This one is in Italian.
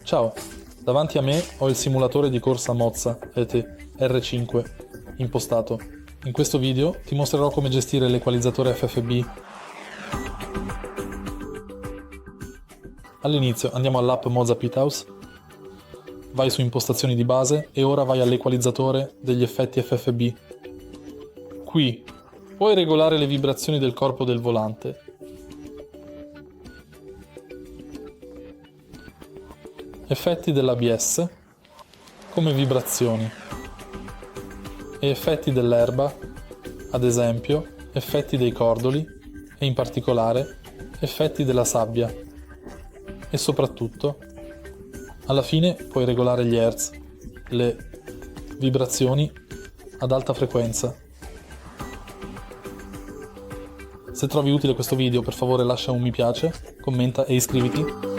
Ciao, davanti a me ho il simulatore di corsa MOZA R5 impostato. In questo video ti mostrerò come gestire l'equalizzatore FFB. All'inizio andiamo all'app MOZA Pit House, vai su Impostazioni di base e ora vai all'equalizzatore degli effetti FFB. Qui puoi regolare le vibrazioni del corpo del volante. Effetti dell'ABS, come vibrazioni, e effetti dell'erba, ad esempio effetti dei cordoli e in particolare effetti della sabbia. E soprattutto, alla fine puoi regolare gli hertz, le vibrazioni ad alta frequenza. Se trovi utile questo video, per favore lascia un mi piace, commenta e iscriviti.